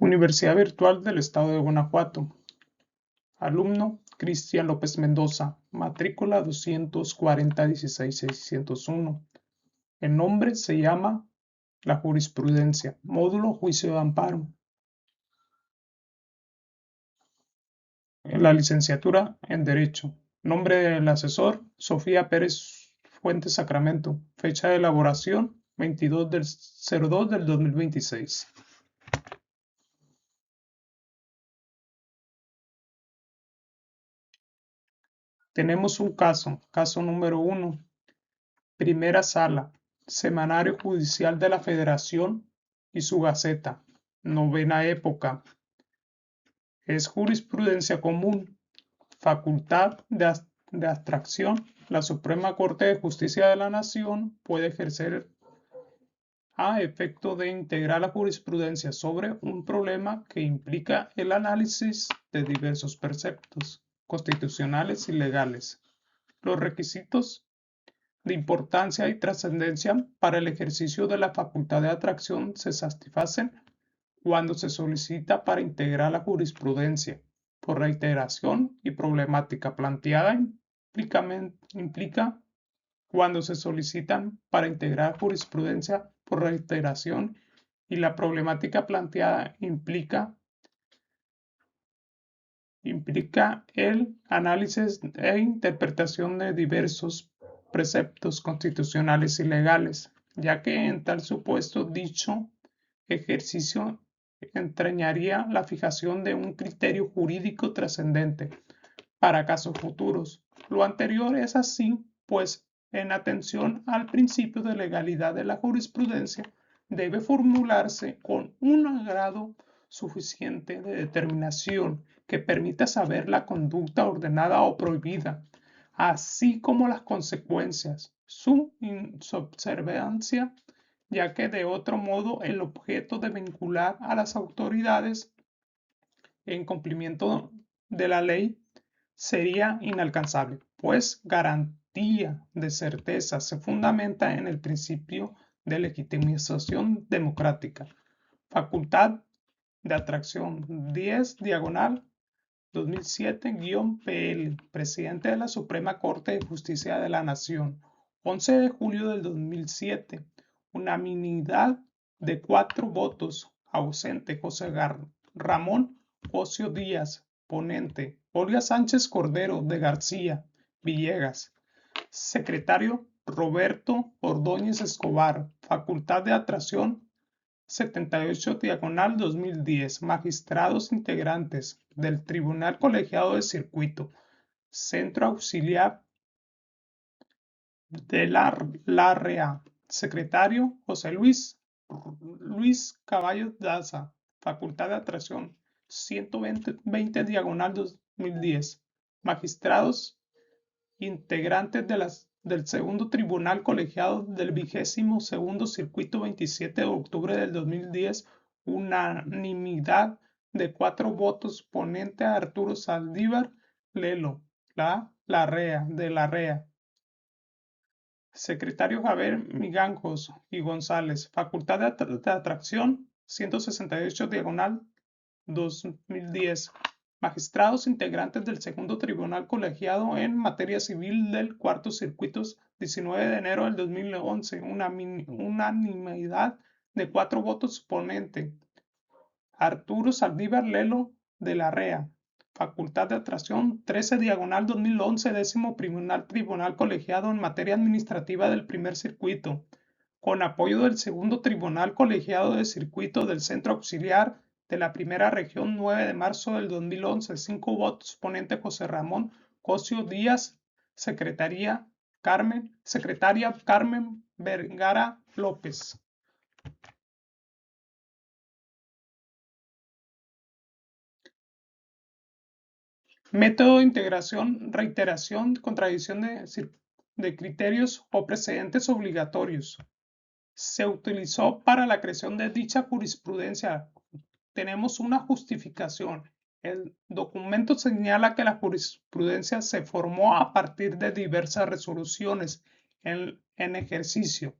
Universidad Virtual del Estado de Guanajuato. Alumno: Cristian López Mendoza. Matrícula 240-16-601. El nombre se llama La Jurisprudencia. Módulo: Juicio de Amparo. La licenciatura en Derecho. Nombre del asesor: Sofía Pérez Fuentes Sacramento. Fecha de elaboración: 22/02 del 2026. Tenemos un caso número 1. Primera Sala, Semanario Judicial de la Federación y su Gaceta. Novena época. Es jurisprudencia común. Facultad de abstracción. La Suprema Corte de Justicia de la Nación puede ejercer a efecto de integrar la jurisprudencia sobre un problema que implica el análisis de diversos preceptos constitucionales y legales. Los requisitos de importancia y trascendencia para el ejercicio de la facultad de atracción se satisfacen cuando se solicita para integrar la jurisprudencia por reiteración y problemática planteada implica cuando se solicitan para integrar jurisprudencia por reiteración y la problemática planteada implica el análisis e interpretación de diversos preceptos constitucionales y legales, ya que en tal supuesto dicho ejercicio entrañaría la fijación de un criterio jurídico trascendente para casos futuros. Lo anterior es así, pues en atención al principio de legalidad de la jurisprudencia, debe formularse con un grado suficiente de determinación que permita saber la conducta ordenada o prohibida, así como las consecuencias, su inobservancia, ya que de otro modo el objeto de vincular a las autoridades en cumplimiento de la ley sería inalcanzable, pues garantía de certeza se fundamenta en el principio de legitimización democrática. Facultad de atracción 10/2007-PL, presidente de la Suprema Corte de Justicia de la Nación, 11 de julio del 2007, unanimidad de 4 votos, ausente José Ramón Ocio Díaz, ponente Olga Sánchez Cordero de García Villegas, secretario Roberto Ordóñez Escobar, facultad de atracción 78/2010, magistrados integrantes del Tribunal Colegiado de Circuito, Centro Auxiliar de la REA, secretario José Luis Caballo Daza, facultad de atracción 120/2010, magistrados integrantes del segundo Tribunal Colegiado del 22º Circuito, 27 de octubre del 2010, unanimidad de 4 votos, ponente Arturo Saldívar Lelo, de la REA, secretario Javier Miganjos y González, facultad de atracción 168/2010, magistrados integrantes del segundo tribunal colegiado en materia civil del cuarto circuito, 19 de enero del 2011, unanimidad de 4 votos, ponente Arturo Saldívar Lelo de la REA, facultad de atracción 13/2011, 10º tribunal colegiado en materia administrativa del primer circuito, con apoyo del segundo tribunal colegiado de circuito del centro auxiliar de la primera región, 9 de marzo del 2011, 5 votos, ponente José Ramón Cosio Díaz, secretaria Carmen Vergara López. Método de integración, reiteración, contradicción de criterios o precedentes obligatorios. Se utilizó para la creación de dicha jurisprudencia. Tenemos una justificación. El documento señala que la jurisprudencia se formó a partir de diversas resoluciones en ejercicio.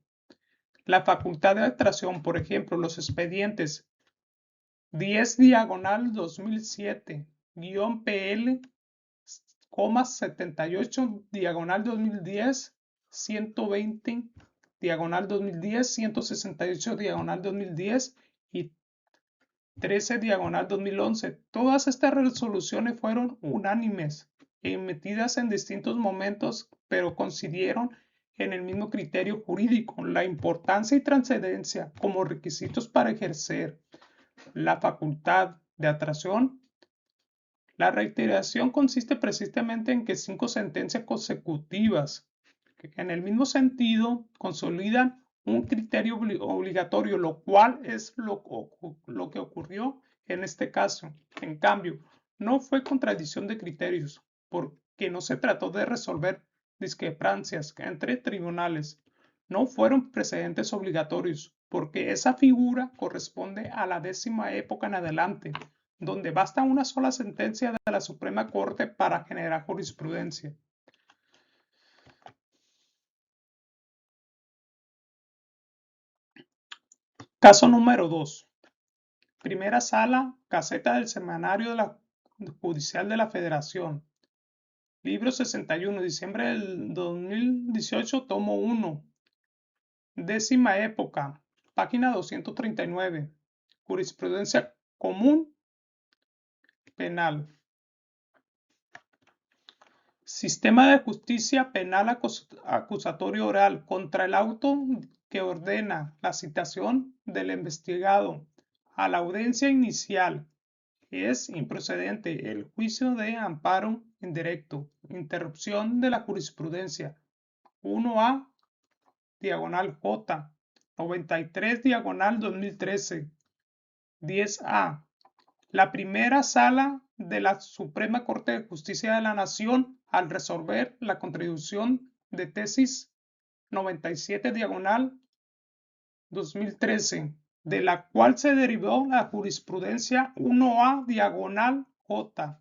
La facultad de atracción, por ejemplo, los expedientes 10/2007, PL, 78/2010, 120, 2010, 168, 2010 y 13/2011. Todas estas resoluciones fueron unánimes, emitidas en distintos momentos, pero coincidieron en el mismo criterio jurídico: la importancia y trascendencia como requisitos para ejercer la facultad de atracción. La reiteración consiste precisamente en que 5 sentencias consecutivas, que en el mismo sentido consolidan un criterio obligatorio, lo cual es lo que ocurrió en este caso. En cambio, no fue contradicción de criterios, porque no se trató de resolver discrepancias entre tribunales. No fueron precedentes obligatorios, porque esa figura corresponde a la 10ª época en adelante, donde basta una sola sentencia de la Suprema Corte para generar jurisprudencia. Caso número 2. Primera Sala, Gaceta del Semanario Judicial de la Federación. Libro 61, diciembre del 2018, tomo 1. 10ª época, página 239. Jurisprudencia común penal. Sistema de justicia penal acusatorio oral contra el auto que ordena la citación del investigado a la audiencia inicial. Es improcedente el juicio de amparo indirecto. Interrupción de la jurisprudencia. 1A, diagonal J, 93, diagonal 2013. 10A. La primera sala de la Suprema Corte de Justicia de la Nación, al resolver la contribución de tesis 97, diagonal 2013, de la cual se derivó la jurisprudencia 1A, diagonal J,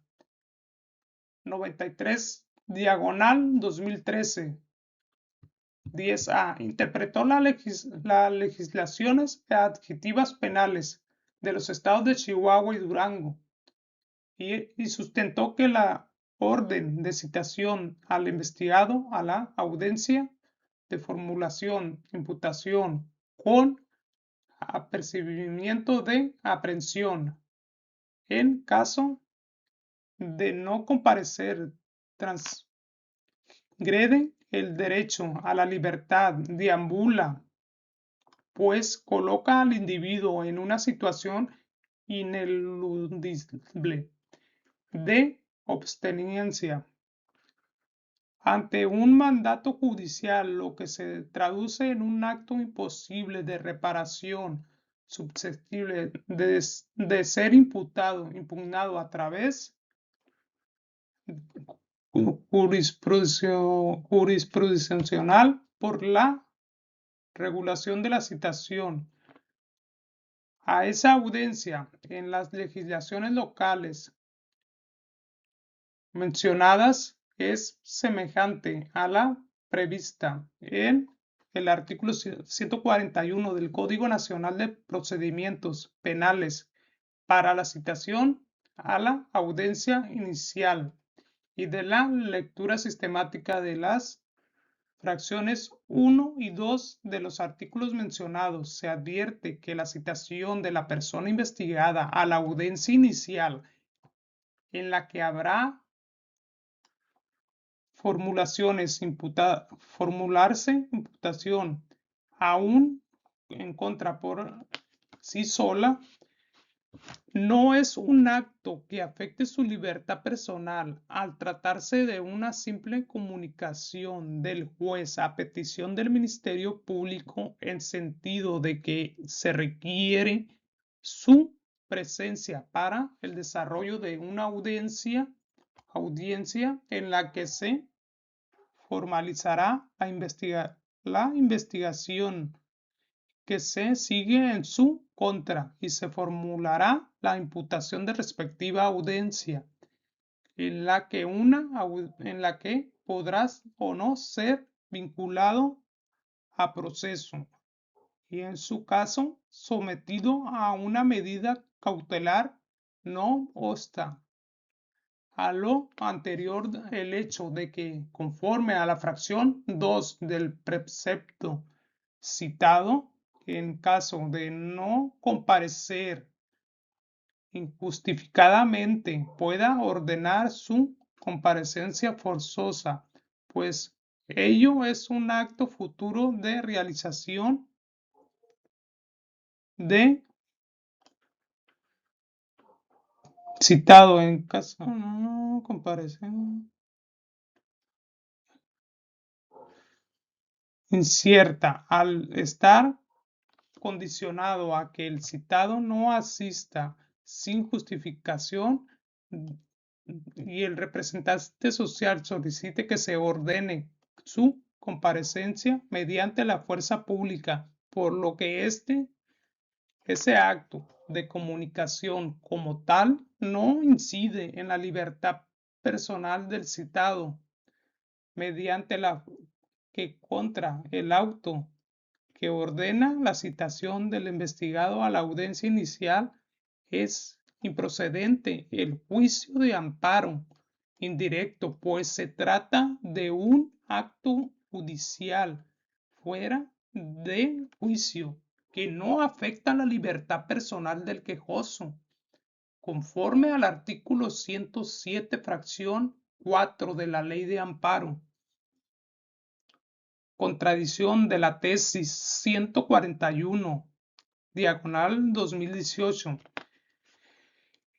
93, diagonal 2013. 10A. Interpretó las legislaciones adjetivas penales de los estados de Chihuahua y Durango y sustentó que la orden de citación al investigado a la audiencia de formulación, imputación con apercibimiento de aprehensión en caso de no comparecer transgrede el derecho a la libertad, deambula, pues coloca al individuo en una situación ineludible de abstinencia ante un mandato judicial, lo que se traduce en un acto imposible de reparación susceptible de ser impugnado a través jurisprudencial por la regulación de la citación a esa audiencia en las legislaciones locales mencionadas es semejante a la prevista en el artículo 141 del Código Nacional de Procedimientos Penales para la citación a la audiencia inicial y de la lectura sistemática de las fracciones 1 y 2 de los artículos mencionados. Se advierte que la citación de la persona investigada a la audiencia inicial, en la que habrá formularse imputación aún en contra por sí sola, no es un acto que afecte su libertad personal al tratarse de una simple comunicación del juez a petición del Ministerio Público, en sentido de que se requiere su presencia para el desarrollo de una audiencia en la que se formalizará la investigación que se sigue en su contra y se formulará la imputación de respectiva audiencia, en la que podrás o no ser vinculado a proceso y, en su caso, sometido a una medida cautelar. No obsta a lo anterior el hecho de que, conforme a la fracción 2 del precepto citado, en caso de no comparecer injustificadamente, pueda ordenar su comparecencia forzosa, pues ello es un acto futuro de realización de citado en caso no comparecencia incierta, al estar condicionado a que el citado no asista sin justificación y el representante social solicite que se ordene su comparecencia mediante la fuerza pública, por lo que ese acto de comunicación como tal no incide en la libertad personal del citado, mediante la que contra el auto que ordena la citación del investigado a la audiencia inicial es improcedente el juicio de amparo indirecto, pues se trata de un acto judicial fuera de juicio que no afecta la libertad personal del quejoso, conforme al artículo 107, fracción 4 de la Ley de Amparo. Contradicción de la tesis 141, diagonal 2018,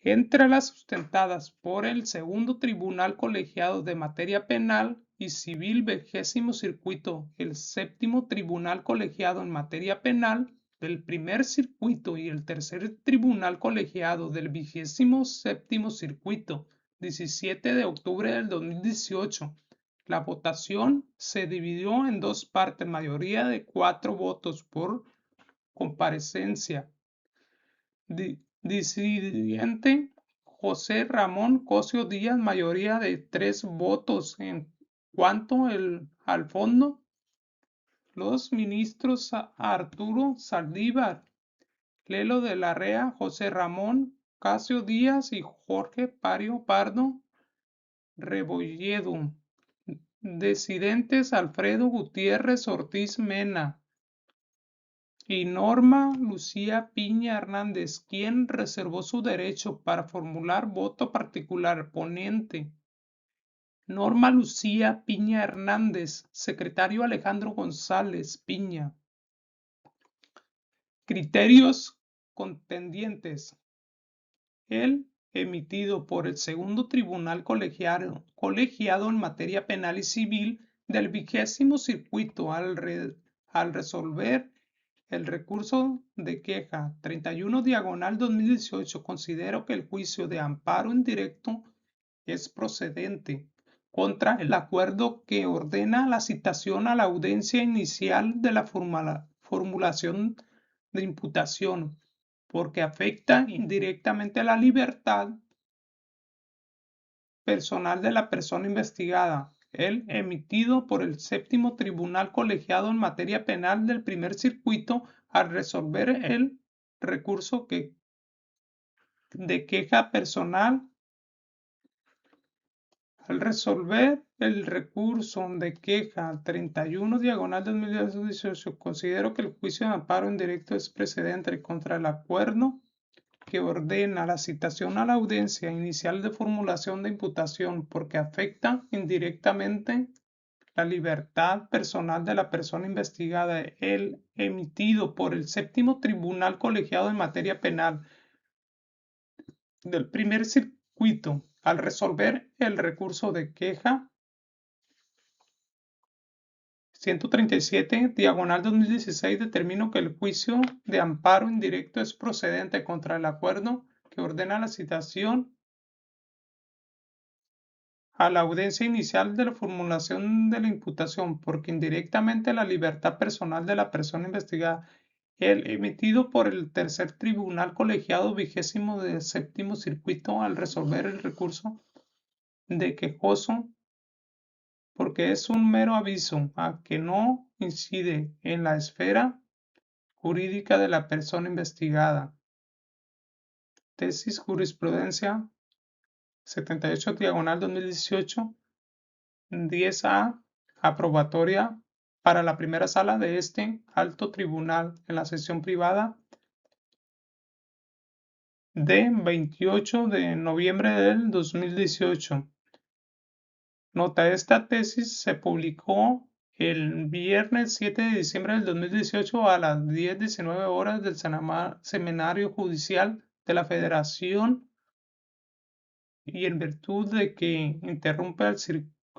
entre las sustentadas por el Segundo Tribunal Colegiado de Materia Penal y Civil 20º Circuito, el Séptimo Tribunal Colegiado en Materia Penal del Primer Circuito y el Tercer Tribunal Colegiado del 27º Circuito, 17 de octubre del 2018. La votación se dividió en dos partes, mayoría de 4 votos por comparecencia. Disidente José Ramón Cosio Díaz, mayoría de 3 votos. En cuanto al fondo, los ministros Arturo Saldívar, Lelo de la Rea, José Ramón Casio Díaz y Jorge Pario Pardo Rebolledo. Disidentes Alfredo Gutiérrez Ortiz Mena y Norma Lucía Piña Hernández, quien reservó su derecho para formular voto particular. Ponente: Norma Lucía Piña Hernández. Secretario: Alejandro González Piña. Criterios contendientes: el emitido por el Segundo Tribunal Colegiado en Materia Penal y Civil del 20º Circuito al resolver el recurso de queja 31 diagonal 2018, considero que el juicio de amparo indirecto es procedente contra el acuerdo que ordena la citación a la audiencia inicial de la formulación de imputación, porque afecta indirectamente a la libertad personal de la persona investigada. El emitido por el Séptimo Tribunal Colegiado en Materia Penal del Primer Circuito al resolver el recurso de queja personal. Al resolver el recurso de queja 31 diagonal 2018, considero que el juicio de amparo indirecto es precedente contra el acuerdo que ordena la citación a la audiencia inicial de formulación de imputación, porque afecta indirectamente la libertad personal de la persona investigada. El emitido por el Séptimo Tribunal Colegiado en Materia Penal del Primer Circuito al resolver el recurso de queja 137 diagonal 2016, determino que el juicio de amparo indirecto es procedente contra el acuerdo que ordena la citación a la audiencia inicial de la formulación de la imputación, porque indirectamente la libertad personal de la persona investigada. El emitido por el Tercer Tribunal Colegiado 27º Circuito al resolver el recurso de quejoso, porque es un mero aviso a que no incide en la esfera jurídica de la persona investigada. tesis jurisprudencia 78 diagonal 2018 10A aprobatoria para la primera sala de este alto tribunal en la sesión privada de 28 de noviembre del 2018. Nota: esta tesis se publicó el viernes 7 de diciembre del 2018 a las 10:19 horas del Semanario Judicial de la Federación, y en virtud de que interrumpe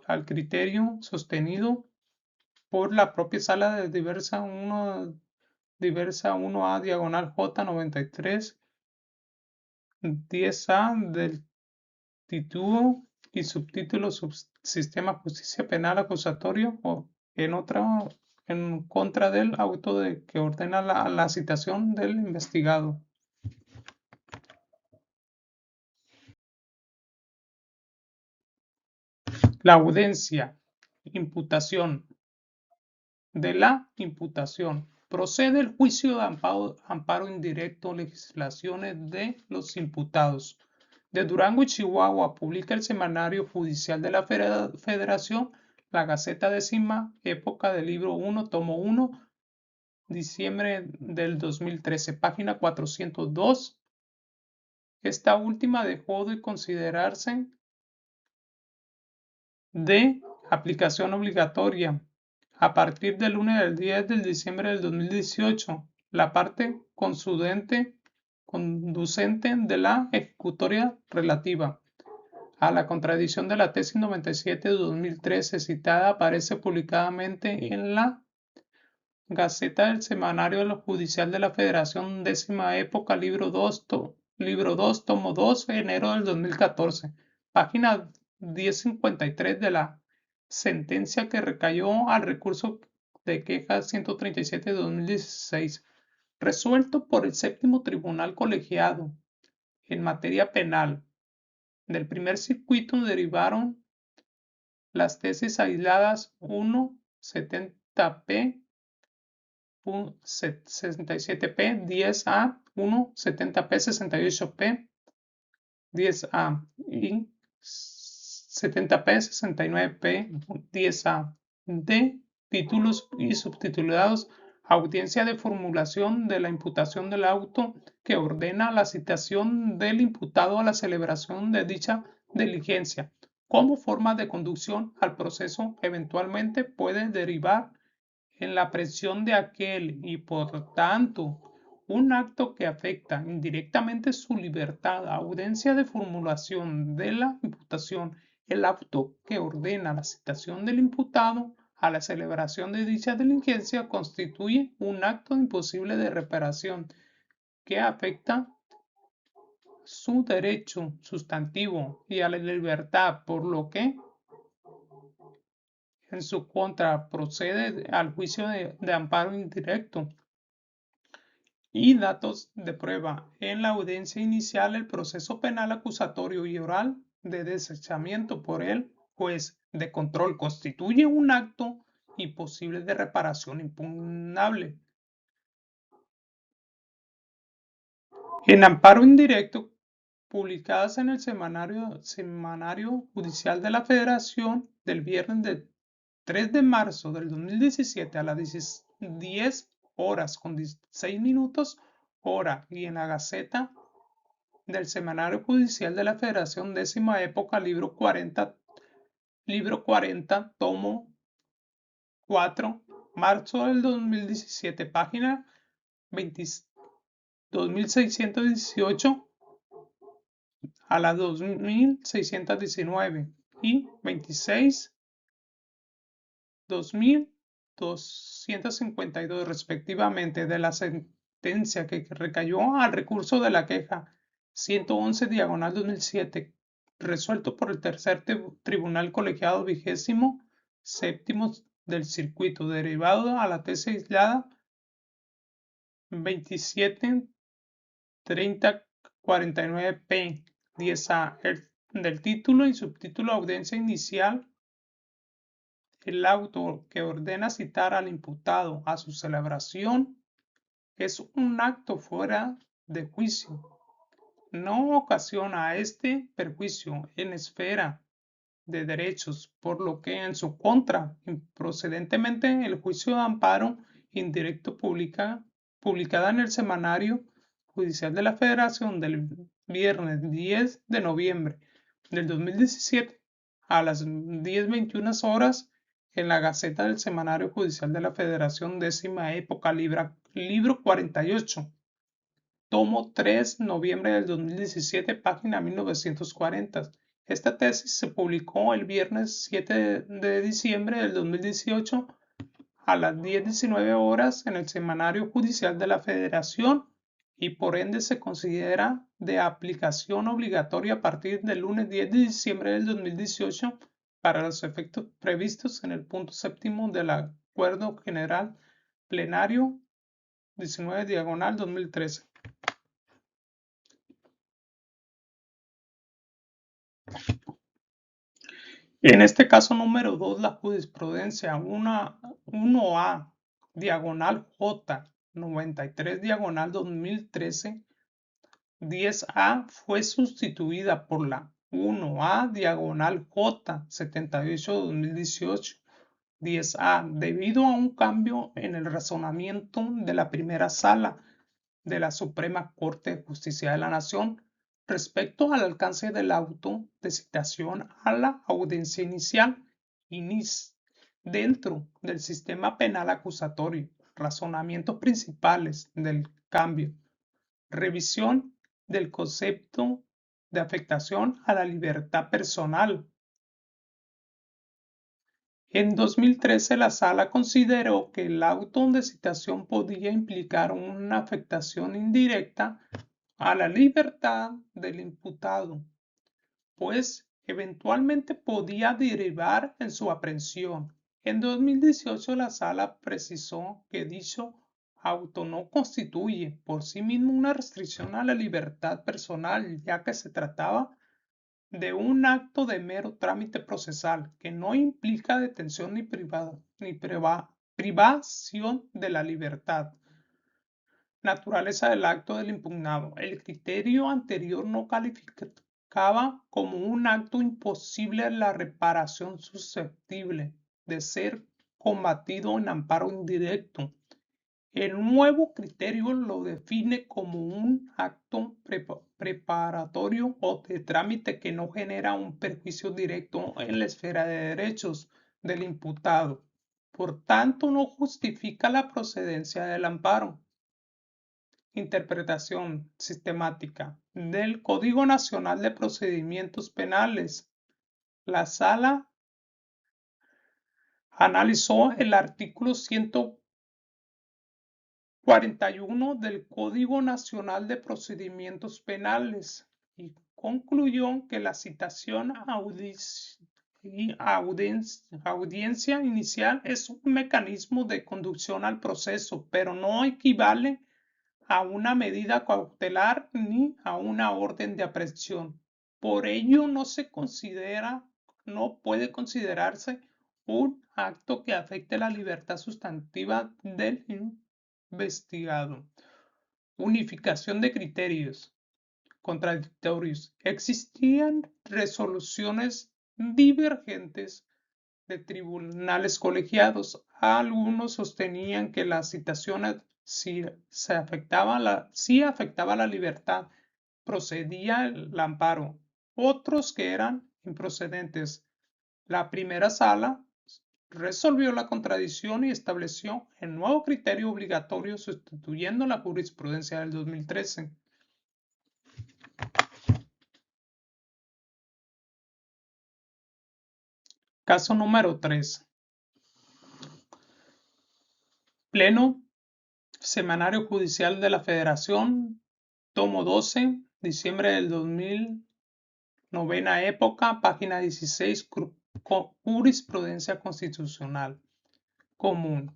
al criterio sostenido por la propia sala de diversa 1A diagonal J 93 10A del título y subtítulo Sistema Justicia Penal Acusatorio, o en contra del auto que ordena la citación del investigado. La audiencia. Imputación. De la imputación procede el juicio de amparo indirecto, legislaciones de los imputados. De Durango y Chihuahua, publica el Semanario Judicial de la Federación, la Gaceta Décima, época del libro 1, tomo 1, diciembre del 2013, página 402. Esta última dejó de considerarse de aplicación obligatoria a partir del lunes del 10 de diciembre del 2018, la parte conducente de la ejecutoria relativa a la contradicción de la tesis 97 de 2013 citada aparece publicadamente en la Gaceta del Semanario Judicial de la Federación, décima época, libro 2, tomo 2, enero del 2014, página 1053 de la sentencia que recayó al recurso de queja 137 de 2016, resuelto por el séptimo tribunal colegiado en materia penal del primer circuito. Derivaron las tesis aisladas 1, 70p, 67p, 10A, 1, 70p, 68p, 10A y 70p, 69p, 10A de títulos y subtitulados. Audiencia de formulación de la imputación del auto que ordena la citación del imputado a la celebración de dicha diligencia. Como forma de conducción al proceso, eventualmente puede derivar en la presión de aquel y por tanto un acto que afecta indirectamente su libertad. Audiencia de formulación de la imputación. El auto que ordena la citación del imputado a la celebración de dicha diligencia constituye un acto imposible de reparación que afecta su derecho sustantivo y a la libertad, por lo que en su contra procede al juicio de amparo indirecto. Y datos de prueba. En la audiencia inicial, el proceso penal acusatorio y oral de desechamiento por el juez de control constituye un acto imposible de reparación impugnable. En amparo indirecto, publicadas en el Semanario Judicial de la Federación del viernes del 3 de marzo del 2017 a las 10 horas con 16 minutos hora, y en la Gaceta del Semanario Judicial de la Federación, décima época, libro 40, tomo 4, marzo del 2017, página 2618 a la 2619 y 2252 respectivamente, de la sentencia que recayó al recurso de la queja 111 diagonal 2007, resuelto por el tercer tribunal colegiado 27º del circuito, derivado a la tesis aislada 273049p 10A del título y subtítulo Audiencia Inicial. El auto que ordena citar al imputado a su celebración es un acto fuera de juicio no ocasiona este perjuicio en esfera de derechos, por lo que en su contra, improcedentemente, el juicio de amparo indirecto publicada en el Semanario Judicial de la Federación del viernes 10 de noviembre del 2017 a las 10:21 horas en la Gaceta del Semanario Judicial de la Federación, décima época, libro 48, tomo 3, noviembre del 2017, página 1940. Esta tesis se publicó el viernes 7 de diciembre del 2018 a las 10:19 horas en el Semanario Judicial de la Federación y por ende se considera de aplicación obligatoria a partir del lunes 10 de diciembre del 2018 para los efectos previstos en el punto séptimo del Acuerdo General Plenario 19/2013. En este caso número 2, la jurisprudencia 1A diagonal J 93 diagonal 2013 10A fue sustituida por la 1A diagonal J 78 2018 10A debido a un cambio en el razonamiento de la primera sala de la Suprema Corte de Justicia de la Nación respecto al alcance del auto de citación a la audiencia inicial dentro del sistema penal acusatorio. Razonamientos principales del cambio. Revisión del concepto de afectación a la libertad personal. En 2013, la Sala consideró que el auto de citación podía implicar una afectación indirecta a la libertad del imputado, pues eventualmente podía derivar en su aprehensión. En 2018, la Sala precisó que dicho auto no constituye por sí mismo una restricción a la libertad personal, ya que se trataba de un acto de mero trámite procesal que no implica detención ni privación de la libertad. Naturaleza del acto del impugnado. El criterio anterior no calificaba como un acto imposible la reparación susceptible de ser combatido en amparo indirecto. El nuevo criterio lo define como un acto preparatorio o de trámite que no genera un perjuicio directo en la esfera de derechos del imputado. Por tanto, no justifica la procedencia del amparo. Interpretación sistemática del Código Nacional de Procedimientos Penales. La Sala analizó el artículo 141 del Código Nacional de Procedimientos Penales y concluyó que la citación a audiencia inicial es un mecanismo de conducción al proceso, pero no equivale a una medida cautelar ni a una orden de aprehensión. Por ello no puede considerarse un acto que afecte la libertad sustantiva del investigado. Unificación de criterios contradictorios. Existían resoluciones divergentes de tribunales colegiados. Algunos sostenían que la citación si afectaba la libertad, procedía el amparo. Otros que eran improcedentes. La primera sala resolvió la contradicción y estableció el nuevo criterio obligatorio sustituyendo la jurisprudencia del 2013. Caso número 3. Pleno Semanario Judicial de la Federación, tomo 12, diciembre del 2000, novena época, página 16, jurisprudencia constitucional común.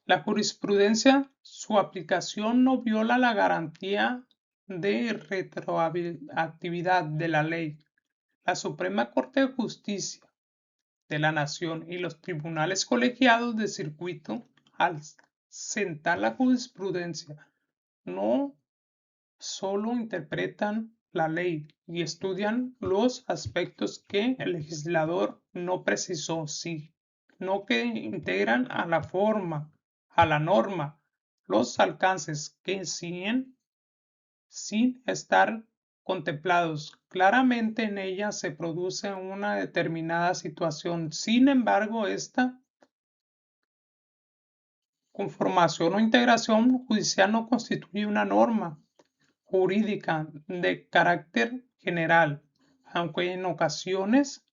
La jurisprudencia, su aplicación no viola la garantía de retroactividad de la ley. La Suprema Corte de Justicia de la Nación y los tribunales colegiados de circuito, al sentar la jurisprudencia, no solo interpretan la ley y estudian los aspectos que el legislador no precisó, sino que integran a la norma, los alcances que sin estar contemplados claramente en ella se produce una determinada situación. Sin embargo, esta conformación o integración judicial no constituye una norma jurídica de carácter general, aunque en ocasiones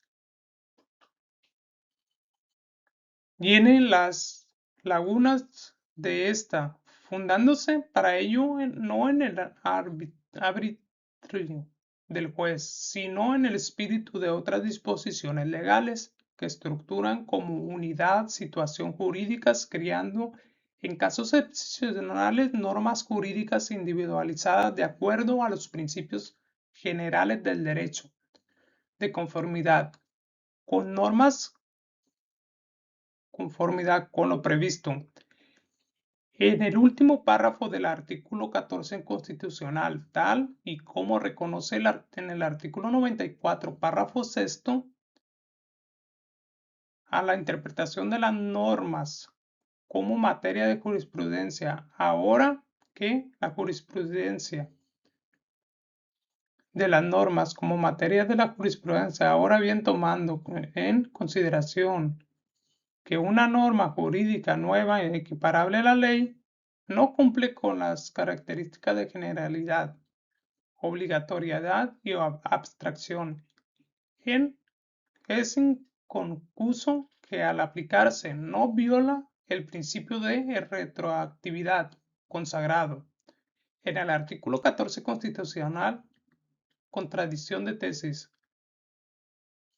llene las lagunas de esta, fundándose para ello no en el arbitrio del juez, sino en el espíritu de otras disposiciones legales que estructuran como unidad situación jurídicas, creando en casos excepcionales normas jurídicas individualizadas de acuerdo a los principios generales del derecho, de conformidad con lo previsto en el último párrafo del artículo 14 constitucional, tal y como reconoce en el artículo 94, párrafo sexto, a la interpretación de las normas como materia de jurisprudencia, ahora que la jurisprudencia de las normas como materia de la jurisprudencia, ahora bien tomando en consideración que una norma jurídica nueva y equiparable a la ley no cumple con las características de generalidad, obligatoriedad y abstracción. Es inconcuso que al aplicarse no viola el principio de retroactividad consagrado en el artículo 14 constitucional, contradicción de tesis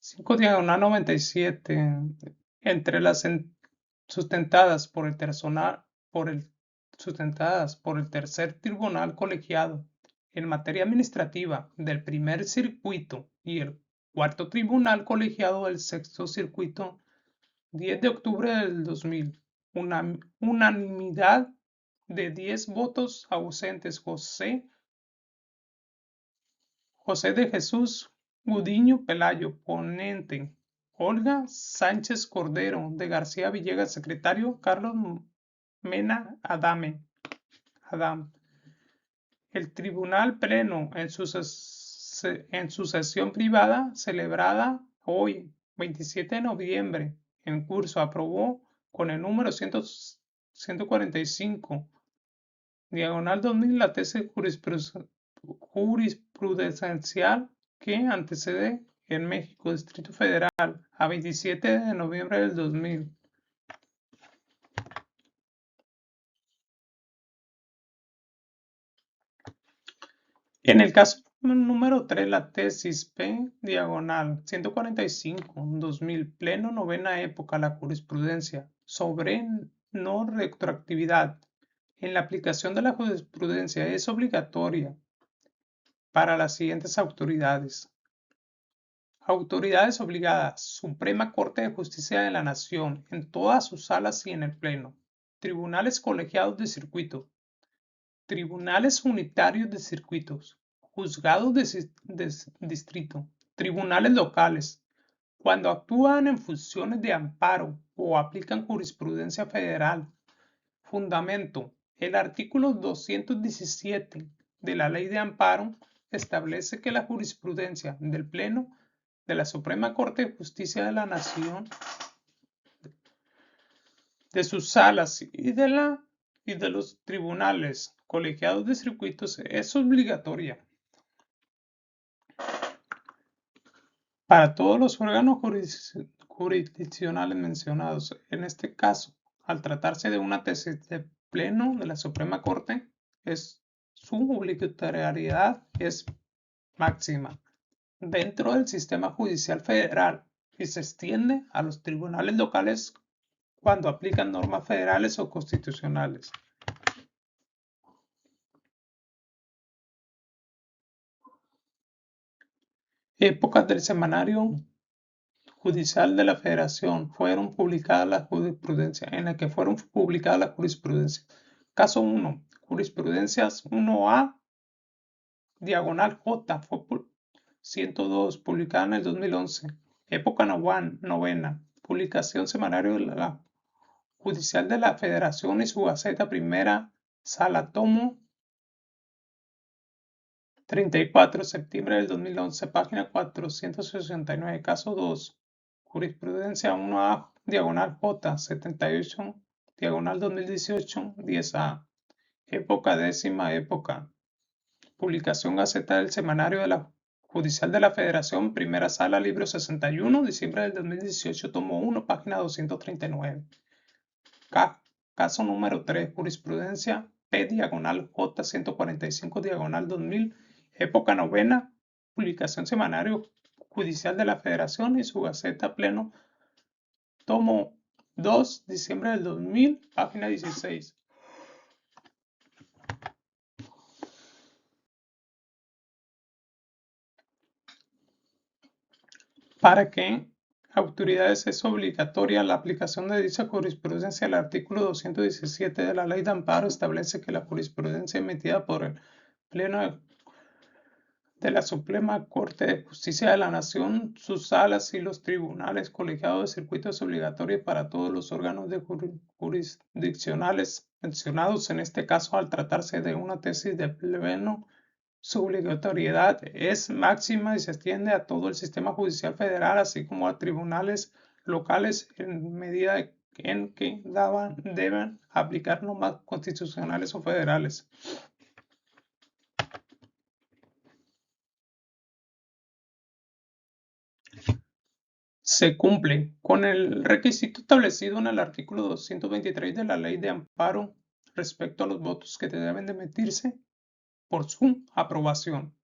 5/97, entre las sustentadas por el tercer tribunal colegiado en materia administrativa del primer circuito y el cuarto tribunal colegiado del sexto circuito, 10 de octubre del 2000, unanimidad de 10 votos ausentes, José de Jesús Gudiño Pelayo, ponente; Olga Sánchez Cordero de García Villegas, secretario; Carlos Mena Adam. El Tribunal Pleno, en su sesión privada celebrada hoy, 27 de noviembre, en curso, aprobó con el número 145, diagonal 2000, la tesis jurisprudencial que antecede en México, Distrito Federal, a 27 de noviembre del 2000. En el caso número 3, la tesis P, diagonal 145, 2000, pleno novena época, la jurisprudencia sobre no retroactividad en la aplicación de la jurisprudencia es obligatoria para las siguientes autoridades. Autoridades obligadas: Suprema Corte de Justicia de la Nación, en todas sus salas y en el Pleno. Tribunales colegiados de circuito. Tribunales unitarios de circuitos. Juzgados de distrito. Tribunales locales. Cuando actúan en funciones de amparo o aplican jurisprudencia federal. Fundamento: el artículo 217 de la Ley de Amparo establece que la jurisprudencia del Pleno de la Suprema Corte de Justicia de la Nación, de sus salas y de los tribunales colegiados de circuitos es obligatoria para todos los órganos jurisdiccionales mencionados. En este caso, al tratarse de una tesis de Pleno de la Suprema Corte, su obligatoriedad es máxima dentro del sistema judicial federal y se extiende a los tribunales locales cuando aplican normas federales o constitucionales. Épocas del Semanario Judicial de la Federación fueron publicadas la jurisprudencia, en la que fueron publicadas la jurisprudencia. Caso 1. Jurisprudencias 1A J, fue 102, publicada en el 2011. Época novena, publicación semanario de la Judicial de la Federación y su Gaceta Primera Sala, tomo 34, septiembre del 2011, página 469, caso 2, jurisprudencia 1A, J, 78, 2018, 10A, época décima época, publicación Gaceta del Semanario de la Judicial de la Federación, Primera Sala, libro 61, diciembre del 2018, tomo 1, página 239. Caso número 3, jurisprudencia P, J, 145, 2000, época novena, publicación semanario judicial de la Federación y su Gaceta Pleno, tomo 2, diciembre del 2000, página 16. ¿Para qué autoridades es obligatoria la aplicación de dicha jurisprudencia? El artículo 217 de la Ley de Amparo establece que la jurisprudencia emitida por el Pleno de la Suprema Corte de Justicia de la Nación, sus salas y los tribunales colegiados de circuito es obligatorio para todos los órganos jurisdiccionales mencionados. En este caso, al tratarse de una tesis de pleno, su obligatoriedad es máxima y se extiende a todo el sistema judicial federal, así como a tribunales locales, en medida en que deben aplicar normas constitucionales o federales. Se cumple con el requisito establecido en el artículo 223 de la Ley de Amparo respecto a los votos que deben de emitirse por su aprobación.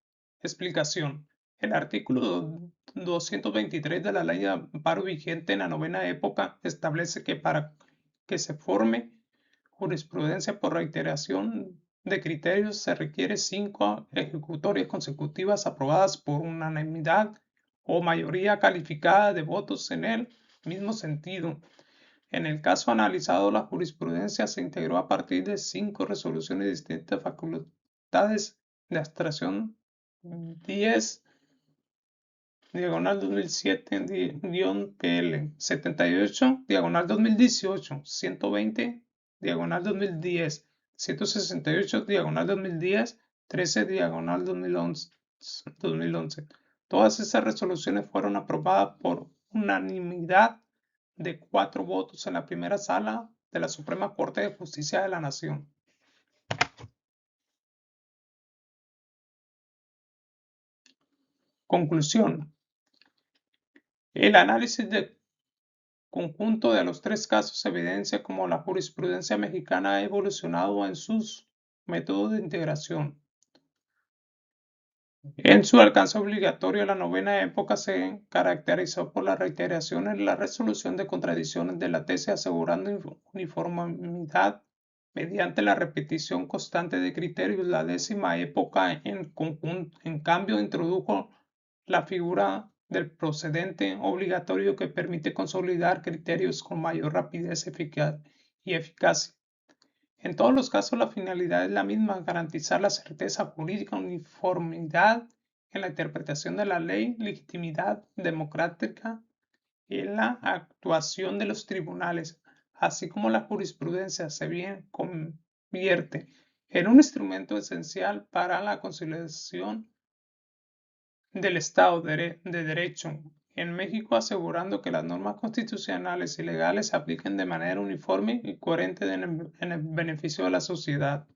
Explicación. El artículo 223 de la Ley de Amparo vigente en la novena época establece que para que se forme jurisprudencia por reiteración de criterios se requiere 5 ejecutorias consecutivas aprobadas por unanimidad o mayoría calificada de votos en el mismo sentido. En el caso analizado, la jurisprudencia se integró a partir de 5 resoluciones distintas facultades de abstracción 10 2007-PL, 78 2018, 120 2010, 168 2010, 13 2011. Todas esas resoluciones fueron aprobadas por unanimidad de 4 votos en la primera sala de la Suprema Corte de Justicia de la Nación. Conclusión. El análisis de conjunto de los 3 casos evidencia cómo la jurisprudencia mexicana ha evolucionado en sus métodos de integración. En su alcance obligatorio, la novena época se caracterizó por la reiteración en la resolución de contradicciones de la tesis, asegurando uniformidad mediante la repetición constante de criterios. La décima época, en cambio, introdujo la figura del procedente obligatorio que permite consolidar criterios con mayor rapidez y eficacia. En todos los casos, la finalidad es la misma: garantizar la certeza jurídica, uniformidad en la interpretación de la ley, legitimidad democrática en la actuación de los tribunales, así como la jurisprudencia se bien convierte en un instrumento esencial para la consolidación del Estado de Derecho en México, asegurando que las normas constitucionales y legales se apliquen de manera uniforme y coherente en el beneficio de la sociedad.